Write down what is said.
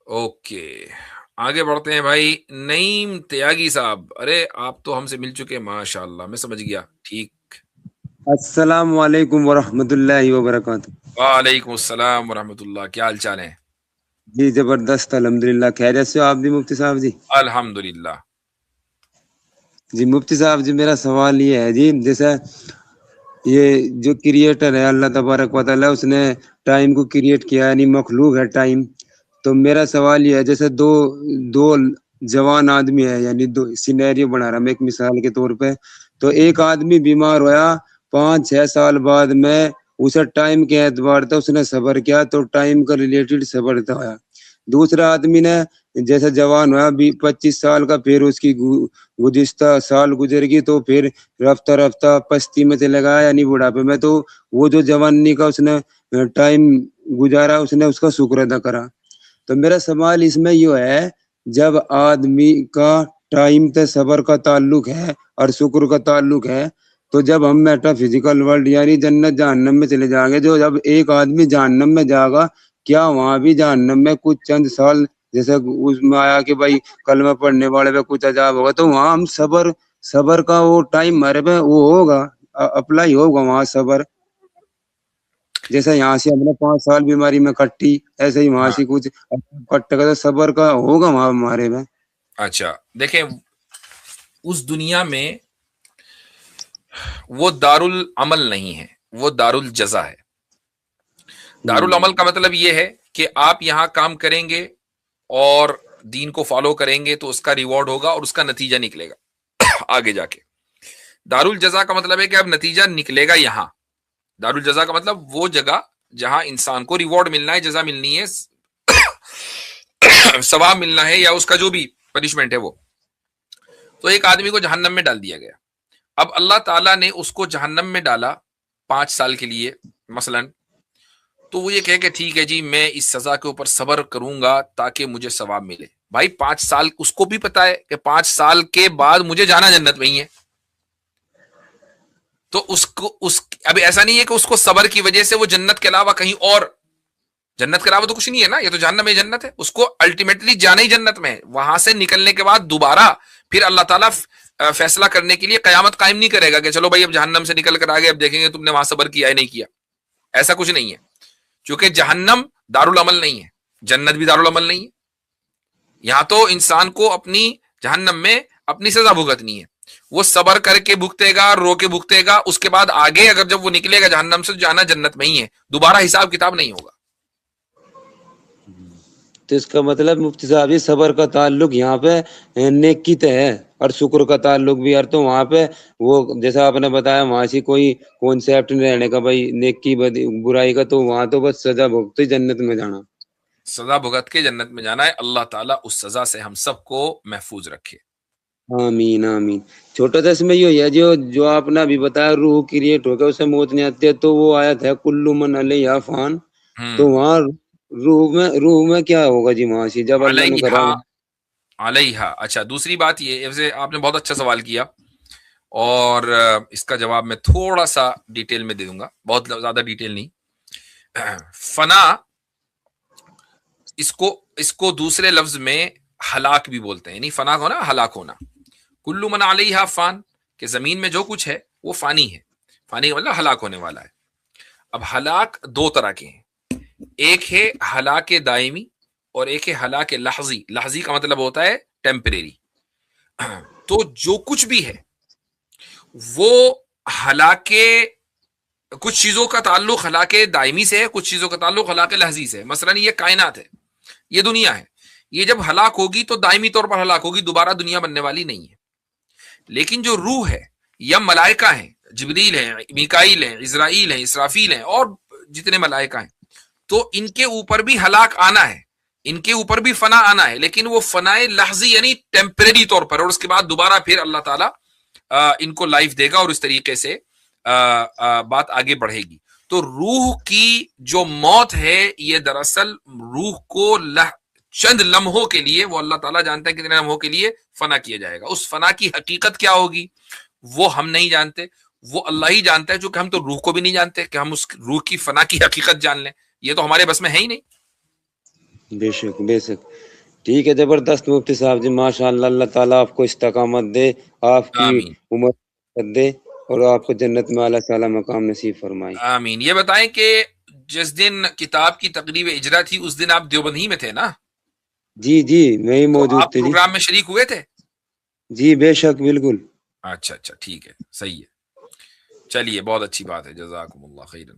Okay, آگے بڑھتے ہیں بھائی. نعیم تیاگی صاحب، ارے آپ تو ہم سے مل چکے ہیں، ماشاء اللہ، میں سمجھ گیا. ٹھیک. السلام علیکم ورحمۃ اللہ وبرکاتہ. وعلیکم السلام ورحمۃ اللہ، کیا حال چال ہے؟ جی زبردست، الحمدللہ. خیریت سے ہو آپ بھی مفتی صاحب جی؟ الحمد للہ. جی مفتی صاحب جی، میرا سوال یہ ہے جی، جیسے یہ جو کریٹر ہے اللہ تبارک و تعالی، اس نے ٹائم کو کریٹ کیا، یعنی مخلوق ہے ٹائم. تو میرا سوال یہ ہے، جیسے دو دو جوان آدمی ہے، یعنی دو سینیریو بنا رہا ہوں ایک مثال کے طور پہ. تو ایک آدمی بیمار ہوا 5-6 سال بعد میں، اسے ٹائم کے اعتبار سے اس نے صبر کیا تو ٹائم کا ریلیٹڈ صبر ہوا. دوسرا آدمی نے جیسے جوان ہوا 25 سال کا، پھر اس کی گزشتہ سال گزر گئی تو پھر رفتہ رفتہ پستی میں چلے گیا، یعنی بڑھاپے میں. تو وہ جو جوانی کا اس نے ٹائم گزارا، اس نے اس کا شکر ادا کرا. تو میرا سوال اس میں یہ ہے، جب آدمی کا ٹائم تے صبر کا تعلق ہے اور شکر کا تعلق ہے، تو جب ہم میٹا فزیکل ورلڈ یعنی جنت جہنم میں چلے جائیں گے، جو جب ایک آدمی جہنم میں جائے گا، کیا وہاں بھی جہنم میں کچھ چند سال جیسے اس میں آیا کہ بھائی کلمہ پڑھنے والے پہ کچھ عذاب ہوگا، تو وہاں ہم صبر کا وہ ٹائم ہمارے پہ وہ ہوگا، اپلائی ہوگا وہاں صبر؟ جیسے یہاں سے ہم نے 5 سال بیماری میں کٹی، ایسے ہی وہاں ہاں، سے کچھ کٹ گا، تو صبر کا ہوگا وہاں ہمارے میں. اچھا دیکھیں، اس دنیا میں وہ دار العمل نہیں ہے، وہ دار الجزا ہے. دار العمل کا مطلب یہ ہے کہ آپ یہاں کام کریں گے اور دین کو فالو کریں گے تو اس کا ریوارڈ ہوگا اور اس کا نتیجہ نکلے گا آگے جا کے. دار الجزا کا مطلب ہے کہ اب نتیجہ نکلے گا یہاں. دار الجزا کا مطلب وہ جگہ جہاں انسان کو ریوارڈ ملنا ہے، جزا ملنی ہے، ثواب ملنا ہے، یا اس کا جو بھی پنشمنٹ ہے وہ. تو ایک آدمی کو جہنم میں ڈال دیا گیا. اب اللہ تعالیٰ نے اس کو جہنم میں ڈالا 5 سال کے لیے مثلا. تو وہ یہ کہے کہ ٹھیک ہے جی، میں اس سزا کے اوپر صبر کروں گا تاکہ مجھے ثواب ملے. بھائی 5 سال اس کو بھی پتا ہے کہ 5 سال کے بعد مجھے جانا جنت میں ہی ہے. تو اب ایسا نہیں ہے کہ اس کو صبر کی وجہ سے وہ جنت کے علاوہ کہیں اور، جنت کے علاوہ تو کچھ نہیں ہے نا، یہ تو جہنم ہے، جنت ہے. اس کو الٹیمیٹلی جانا ہی جنت میں ہے. وہاں سے نکلنے کے بعد دوبارہ پھر اللہ تعالیٰ فیصلہ کرنے کے لیے قیامت قائم نہیں کرے گا کہ چلو بھائی اب جہنم سے نکل کر آگے اب دیکھیں گے تم نے وہاں صبر کیا ہے نہیں کیا. ایسا کچھ نہیں ہے، کیونکہ جہنم دار العمل نہیں ہے، جنت بھی دار العمل نہیں ہے. یہاں تو انسان کو اپنی جہنم میں اپنی سزا بھگتنی ہے. وہ صبر کر کے بھگتے گا، رو کے بھگتے گا، اس کے بعد آگے اگر جب وہ نکلے گا جہنم سے جانا جنت میں ہی ہے، دوبارہ حساب کتاب نہیں ہوگا. تو اس کا مطلب مفتی صاحب یہ صبر کا تعلق یہاں پہ نیکی تے ہے اور شکر کا تعلق بھی. اور تو وہاں پہ وہ جیسا آپ نے بتایا وہاں سے کوئی کانسیپٹ نہیں رہنے کا بھائی نیکی برائی کا، تو وہاں تو بس سزا بھگتے جنت میں جانا. سزا بھگت کے جنت میں جانا ہے. اللہ تعالیٰ اس سزا سے ہم سب کو محفوظ رکھے. آمین آمین. چھوٹا سا اس میں یہ ہے جو آپ نے ابھی بتایا روح کریٹ ہو گیا، اسے موت نہیں آتی ہے، تو وہ آیت ہے کل من علیہا فان. تو وہاں روح میں کیا ہوگا جی وہاں سے جب اللہ نے کرا؟ علیہا. اچھا، دوسری بات یہ، آپ نے بہت اچھا سوال کیا اور اس کا جواب میں تھوڑا سا ڈیٹیل میں دے دوں گا، بہت زیادہ ڈیٹیل نہیں. فنا اس کو دوسرے لفظ میں ہلاک بھی بولتے ہیں، یعنی فنا ہونا ہلاک ہونا. کلو من علیہا فان، کہ زمین میں جو کچھ ہے وہ فانی ہے. فانی کا مطلب ہلاک ہونے والا ہے. اب ہلاک دو طرح کے ہیں، ایک ہے ہلاک دائمی اور ایک ہے ہلاک لحظی. لحظی کا مطلب ہوتا ہے ٹیمپریری. تو جو کچھ بھی ہے وہ ہلاک، کچھ چیزوں کا تعلق ہلاک دائمی سے ہے، کچھ چیزوں کا تعلق ہلاک لحظی سے ہے. مثلا یہ کائنات ہے، یہ دنیا ہے، یہ جب ہلاک ہوگی تو دائمی طور پر ہلاک ہوگی، دوبارہ دنیا بننے والی نہیں ہے. لیکن جو روح ہے یا ملائکہ ہیں، جبریل ہیں، میکائیل ہیں، اسرائیل ہیں، اسرافیل ہیں، اور جتنے ملائکہ ہیں، تو ان کے اوپر بھی ہلاک آنا ہے، ان کے اوپر بھی فنا آنا ہے، لیکن وہ فنائے لحظی یعنی ٹیمپریری طور پر، اور اس کے بعد دوبارہ پھر اللہ تعالیٰ ان کو لائف دے گا اور اس طریقے سے بات آگے بڑھے گی. تو روح کی جو موت ہے یہ دراصل روح کو چند لمحوں کے لیے، وہ اللہ تعالیٰ جانتا ہے کتنے لمحوں کے لیے فنا کیا جائے گا. اس فنا کی حقیقت کیا ہوگی وہ ہم نہیں جانتے، وہ اللہ ہی جانتا ہے، چونکہ ہم تو روح کو بھی نہیں جانتے کہ ہم اس روح کی فنا کی حقیقت جان لیں. یہ تو ہمارے بس میں ہے ہی نہیں. بے شک بے شک. ٹھیک ہے، زبردست مفتی صاحب جی، ماشاء اللہ. اللہ تعالیٰ آپ کو استقامت دے، آپ کی آمین عمر دے، اور آپ کو جنت میں اعلیٰ تعالیٰ مقام نصیب فرمائے. آمین. یہ بتائیں کہ جس دن کتاب کی تقریب اجرا تھی اس دن آپ دیوبند ہی میں تھے نا؟ جی جی، میں ہی تو موجود آپ تھے جی. پروگرام میں شریک ہوئے تھے؟ جی بے شک، بالکل. اچھا ٹھیک ہے، صحیح ہے. چلیے بہت اچھی بات ہے، جزاکم اللہ خیرا.